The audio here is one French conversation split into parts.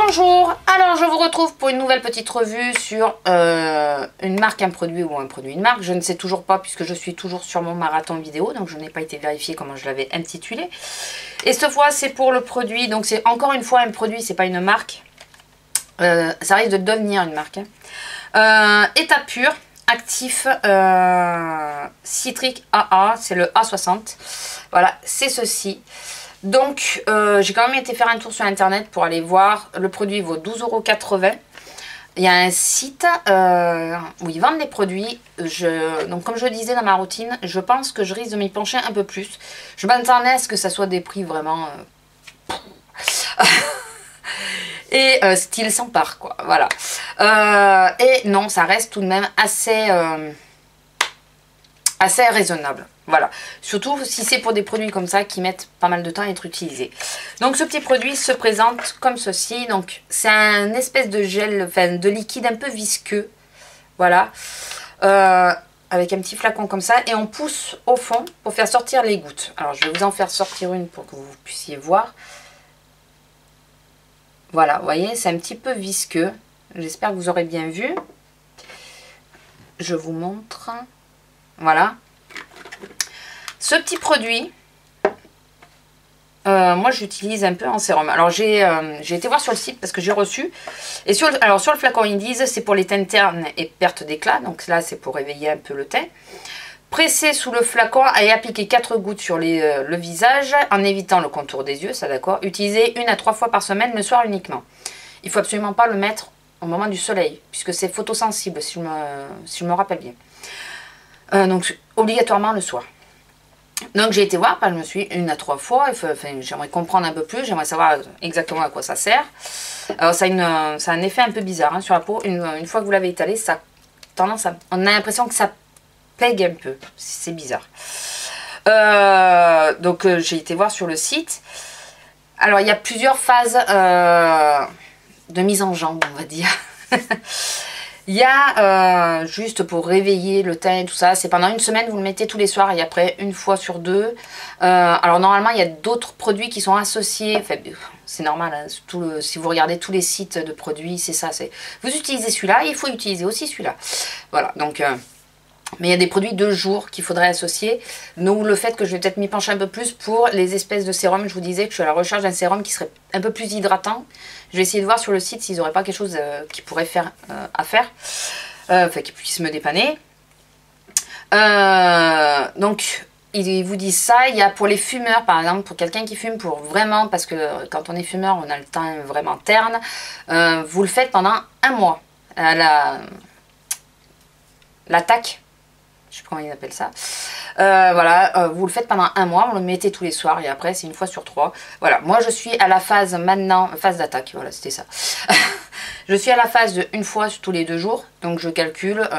Bonjour, alors je vous retrouve pour une nouvelle petite revue sur une marque, un produit ou un produit, une marque. Je ne sais toujours pas puisque je suis toujours sur mon marathon vidéo, donc je n'ai pas été vérifiée comment je l'avais intitulé. Et cette fois c'est pour le produit, donc c'est encore une fois un produit, c'est pas une marque. Ça risque de devenir une marque. État pur, actif, citrique AA, c'est le A60. Voilà, c'est ceci. Donc, j'ai quand même été faire un tour sur internet pour aller voir. Le produit vaut 12,80 €. Il y a un site où ils vendent des produits. Donc, comme je le disais dans ma routine, je pense que je risque de m'y pencher un peu plus. Je m'attendais à ce que ça soit des prix vraiment... et style sans part, quoi. Voilà. Et non, ça reste tout de même assez raisonnable. Voilà, surtout si c'est pour des produits comme ça qui mettent pas mal de temps à être utilisés. Donc ce petit produit se présente comme ceci. Donc c'est un espèce de gel, enfin de liquide un peu visqueux. Voilà, avec un petit flacon comme ça. Et on pousse au fond pour faire sortir les gouttes. Alors je vais vous en faire sortir une pour que vous puissiez voir. Voilà, vous voyez, c'est un petit peu visqueux. J'espère que vous aurez bien vu. Je vous montre. Voilà. Ce petit produit, moi j'utilise un peu en sérum. Alors j'ai été voir sur le site parce que j'ai reçu. Et sur le flacon ils disent c'est pour les teintes ternes et perte d'éclat. Donc là c'est pour réveiller un peu le teint. Pressez sous le flacon et appliquez 4 gouttes sur le visage en évitant le contour des yeux, ça d'accord. Utilisez 1 à 3 fois par semaine le soir uniquement. Il ne faut absolument pas le mettre au moment du soleil puisque c'est photosensible si je me rappelle bien. Donc obligatoirement le soir. Donc j'ai été voir, je me suis 1 à 3 fois, j'aimerais comprendre un peu plus, j'aimerais savoir exactement à quoi ça sert. Alors ça a un effet un peu bizarre hein, sur la peau, une fois que vous l'avez étalé, ça a tendance à, on a l'impression que ça pègue un peu, c'est bizarre. Donc j'ai été voir sur le site. Alors il y a plusieurs phases de mise en jambe, on va dire. Il y a, juste pour réveiller le teint et tout ça, c'est pendant 1 semaine, vous le mettez tous les soirs et après 1 fois sur 2. Alors normalement, il y a d'autres produits qui sont associés, enfin, c'est normal, hein, si vous regardez tous les sites de produits, c'est ça. Vous utilisez celui-là, il faut utiliser aussi celui-là. Voilà, donc... mais il y a des produits de jour qu'il faudrait associer. Donc le fait que je vais peut-être m'y pencher un peu plus pour les espèces de sérum. Je vous disais que je suis à la recherche d'un sérum qui serait un peu plus hydratant. Je vais essayer de voir sur le site s'ils n'auraient pas quelque chose qui pourrait faire enfin qui puisse me dépanner. Donc ils vous disent ça. Il y a pour les fumeurs par exemple, pour quelqu'un qui fume, pour vraiment, parce que quand on est fumeur on a le teint vraiment terne. Vous le faites pendant 1 mois. L'attaque. Je sais pas comment ils appellent ça. Voilà, vous le faites pendant 1 mois, vous le mettez tous les soirs et après c'est 1 fois sur 3. Voilà, moi je suis à la phase maintenant, phase d'attaque, voilà c'était ça. Je suis à la phase de 1 fois tous les 2 jours, donc je calcule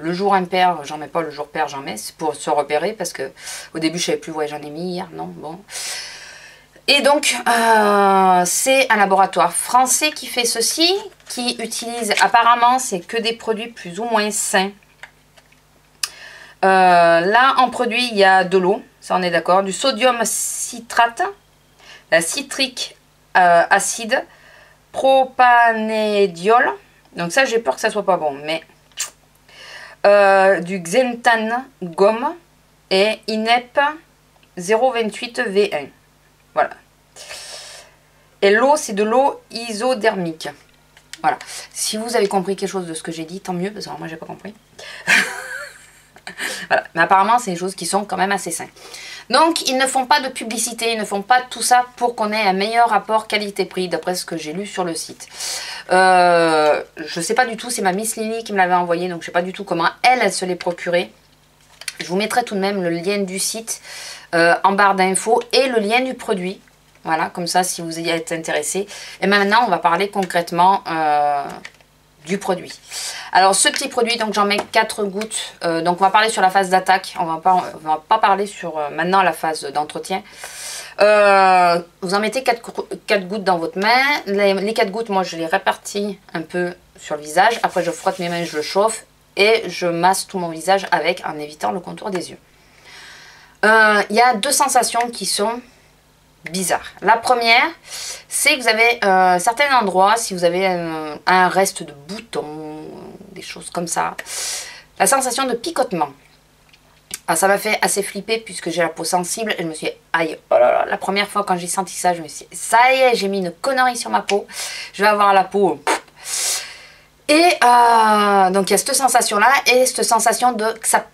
le jour impair, j'en mets pas, le jour pair j'en mets, c'est pour se repérer parce que au début je savais plus, ouais j'en ai mis hier, non, bon. Et donc c'est un laboratoire français qui fait ceci, qui utilise apparemment c'est que des produits plus ou moins sains. Là en produit il y a de l'eau, ça on est d'accord, du sodium citrate, la citrique acide, propanédiol, donc ça j'ai peur que ça soit pas bon, mais du xanthane gomme et INEP 028 V1, voilà. Et l'eau c'est de l'eau isodermique. Voilà, si vous avez compris quelque chose de ce que j'ai dit, tant mieux, parce que moi j'ai pas compris. Voilà. Mais apparemment c'est des choses qui sont quand même assez saines. Donc ils ne font pas de publicité, ils ne font pas tout ça pour qu'on ait un meilleur rapport qualité-prix d'après ce que j'ai lu sur le site. Je sais pas du tout, c'est ma Miss Lily qui me l'avait envoyé, donc je sais pas du tout comment elle se l'est procurée. Je vous mettrai tout de même le lien du site en barre d'infos et le lien du produit. Voilà, comme ça si vous y êtes intéressé. Et maintenant on va parler concrètement du produit. Alors ce petit produit, donc j'en mets 4 gouttes, donc on va parler sur la phase d'attaque, on va pas parler sur maintenant la phase d'entretien. Vous en mettez 4 gouttes dans votre main, les 4 gouttes moi je les répartis un peu sur le visage, après je frotte mes mains, je le chauffe et je masse tout mon visage avec en évitant le contour des yeux. Il y a 2 sensations qui sont bizarres. La première, c'est que vous avez certains endroits, si vous avez un reste de boutons, des choses comme ça, la sensation de picotement. Alors, ça m'a fait assez flipper puisque j'ai la peau sensible et je me suis dit, aïe, oh là là, la première fois quand j'ai senti ça, je me suis dit, ça y est, j'ai mis une connerie sur ma peau, je vais avoir la peau. Et donc il y a cette sensation-là et cette sensation de que ça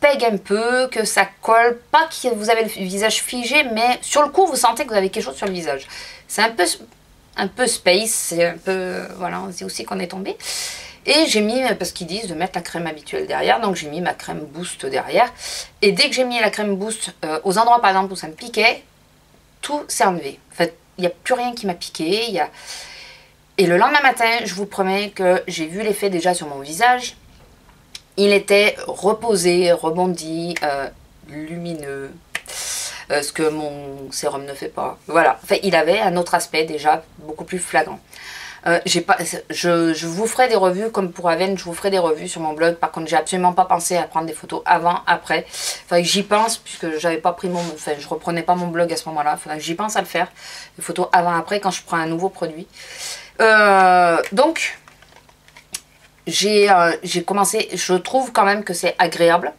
pègue un peu, que ça colle, pas que vous avez le visage figé, mais sur le coup vous sentez que vous avez quelque chose sur le visage. C'est un peu space, c'est un peu, voilà, c'est aussi qu'on est tombé. Et j'ai mis, parce qu'ils disent de mettre la crème habituelle derrière, donc j'ai mis ma crème boost derrière. Et dès que j'ai mis la crème boost aux endroits par exemple où ça me piquait, tout s'est enlevé. En fait, il n'y a plus rien qui m'a piqué. Et le lendemain matin, je vous promets que j'ai vu l'effet déjà sur mon visage. Il était reposé, rebondi, lumineux. Ce que mon sérum ne fait pas. Voilà, enfin, il avait un autre aspect déjà beaucoup plus flagrant. Je vous ferai des revues comme pour Aven, je vous ferai des revues sur mon blog. Par contre, j'ai absolument pas pensé à prendre des photos avant, après. Faudrait que j'y pense puisque j'avais pas pris enfin, je reprenais pas mon blog à ce moment-là. Faudrait que j'y pense à le faire. Des photos avant, après quand je prends un nouveau produit. Donc, j'ai commencé. Je trouve quand même que c'est agréable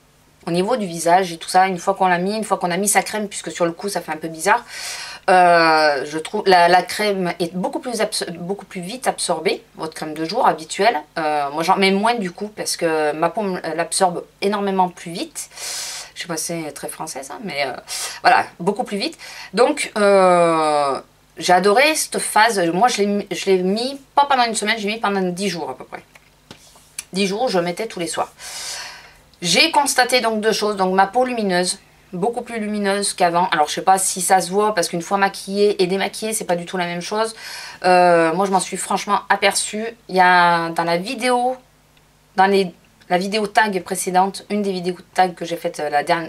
au niveau du visage et tout ça. Une fois qu'on l'a mis, une fois qu'on a mis sa crème, puisque sur le coup ça fait un peu bizarre. Je trouve la crème est beaucoup plus vite absorbée, votre crème de jour habituelle. Moi j'en mets moins du coup parce que ma peau l'absorbe énormément plus vite. Je sais pas si c'est très français ça, mais voilà, beaucoup plus vite. Donc j'ai adoré cette phase. Moi je l'ai mis pas pendant une semaine, j'ai mis pendant 10 jours à peu près. 10 jours, je mettais tous les soirs. J'ai constaté donc deux choses. Donc ma peau lumineuse, beaucoup plus lumineuse qu'avant. Alors je sais pas si ça se voit parce qu'une fois maquillée et démaquillée c'est pas du tout la même chose. Moi je m'en suis franchement aperçue. Il y a dans la vidéo, la vidéo tag précédente, une des vidéos tag que j'ai faites,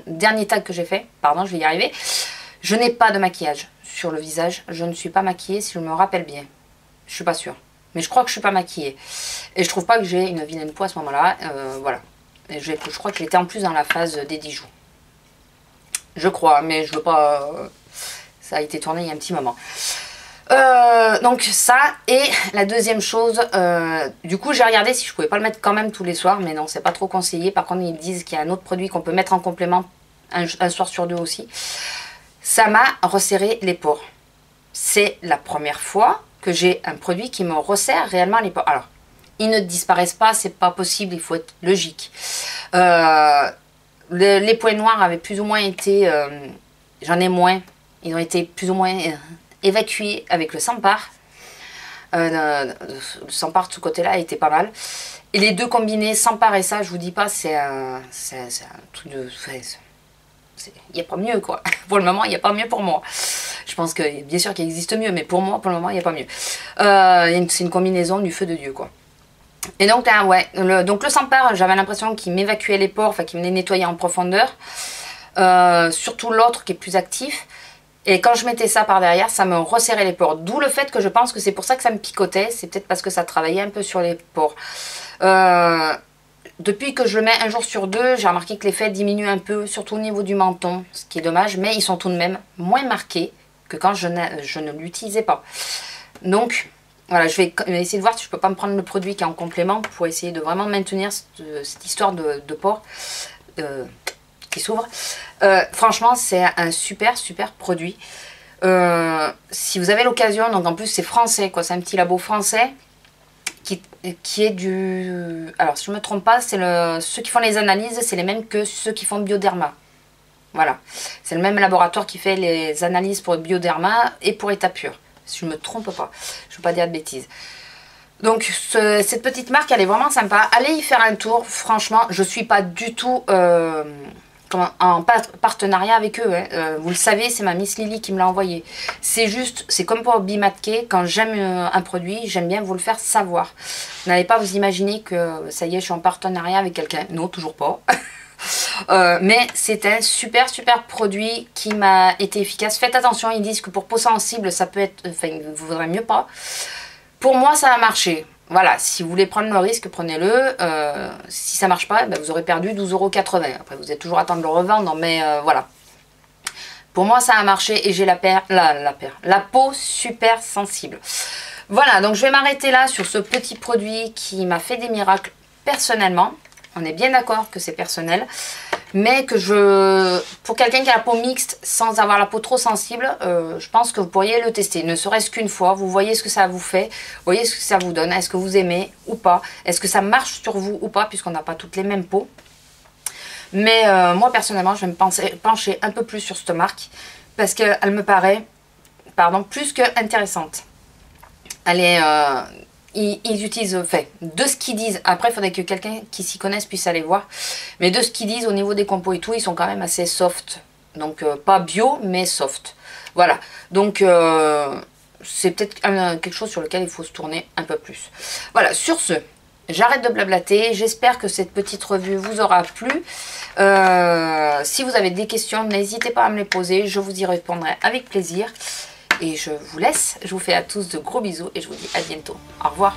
dernier tag que j'ai fait, pardon je vais y arriver. Je n'ai pas de maquillage sur le visage. Je ne suis pas maquillée si je me rappelle bien. Je suis pas sûre. Mais je crois que je suis pas maquillée. Et je trouve pas que j'ai une vilaine peau à ce moment-là. Voilà. Et je crois que j'étais en plus dans la phase des 10 jours. Je crois, mais je veux pas... ça a été tourné il y a un petit moment. Donc ça, et la deuxième chose, du coup j'ai regardé si je pouvais pas le mettre quand même tous les soirs, mais non, c'est pas trop conseillé. Par contre, ils disent qu'il y a un autre produit qu'on peut mettre en complément un soir sur deux aussi. Ça m'a resserré les pores. C'est la première fois que j'ai un produit qui me resserre réellement les pores. Alors, ils ne disparaissent pas, c'est pas possible, il faut être logique. Les points noirs avaient plus ou moins été, j'en ai moins, ils ont été plus ou moins évacués avec le Sampar. Le Sampar de ce côté-là était pas mal. Et les deux combinés, Sampar et ça, je vous dis pas, c'est un truc de... Il n'y a pas mieux quoi. Pour le moment, il n'y a pas mieux pour moi. Je pense que bien sûr qu'il existe mieux, mais pour moi, pour le moment, il n'y a pas mieux. C'est une combinaison du feu de Dieu quoi. Et donc là, ouais, donc le Sampar, j'avais l'impression qu'il m'évacuait les pores, enfin qu'il me les nettoyait en profondeur. Surtout l'autre qui est plus actif. Et quand je mettais ça par derrière, ça me resserrait les pores. D'où le fait que je pense que c'est pour ça que ça me picotait. C'est peut-être parce que ça travaillait un peu sur les pores. Depuis que je le mets un jour sur deux, j'ai remarqué que l'effet diminue un peu, surtout au niveau du menton, ce qui est dommage. Mais ils sont tout de même moins marqués que quand je ne l'utilisais pas. Donc... voilà, je vais essayer de voir si je peux pas me prendre le produit qui est en complément pour essayer de vraiment maintenir cette histoire de pores qui s'ouvre. Franchement, c'est un super produit. Si vous avez l'occasion, donc en plus c'est français, quoi, c'est un petit labo français qui est du... Alors si je me trompe pas, c'est ceux qui font les analyses, c'est les mêmes que ceux qui font Bioderma. Voilà, c'est le même laboratoire qui fait les analyses pour Bioderma et pour Étapure. Si je ne me trompe pas, je ne veux pas dire de bêtises. Donc cette petite marque, elle est vraiment sympa. Allez y faire un tour, franchement, je ne suis pas du tout en partenariat avec eux. Hein. Vous le savez, c'est ma Miss Lily qui me l'a envoyé. C'est juste, c'est comme pour Bimatke, quand j'aime un produit, j'aime bien vous le faire savoir. Vous n'allez pas vous imaginer que ça y est, je suis en partenariat avec quelqu'un. Non, toujours pas. Mais c'est un super produit qui m'a été efficace. Faites attention, ils disent que pour peau sensible ça peut être, enfin il vaudrait mieux pas. Pour moi ça a marché. Voilà, si vous voulez prendre le risque, prenez-le. Si ça marche pas, ben, vous aurez perdu 12,80 €. Après vous êtes toujours à temps de le revendre, mais voilà. Pour moi, ça a marché et j'ai la peau super sensible. Voilà, donc je vais m'arrêter là sur ce petit produit qui m'a fait des miracles personnellement. On est bien d'accord que c'est personnel. Mais que pour quelqu'un qui a la peau mixte sans avoir la peau trop sensible, je pense que vous pourriez le tester. Ne serait-ce qu'une fois, vous voyez ce que ça vous fait, vous voyez ce que ça vous donne, est-ce que vous aimez ou pas, est-ce que ça marche sur vous ou pas, puisqu'on n'a pas toutes les mêmes peaux. Mais moi personnellement, je vais me pencher un peu plus sur cette marque, parce qu'elle me paraît, plus que intéressante. Elle est... Ils utilisent, de ce qu'ils disent, après il faudrait que quelqu'un qui s'y connaisse puisse aller voir, mais de ce qu'ils disent au niveau des compos et tout, ils sont quand même assez soft, donc pas bio mais soft, voilà, donc c'est peut-être quelque chose sur lequel il faut se tourner un peu plus. Voilà, sur ce, j'arrête de blablater, j'espère que cette petite revue vous aura plu. Si vous avez des questions, n'hésitez pas à me les poser, je vous y répondrai avec plaisir. Et je vous laisse, je vous fais à tous de gros bisous et je vous dis à bientôt. Au revoir.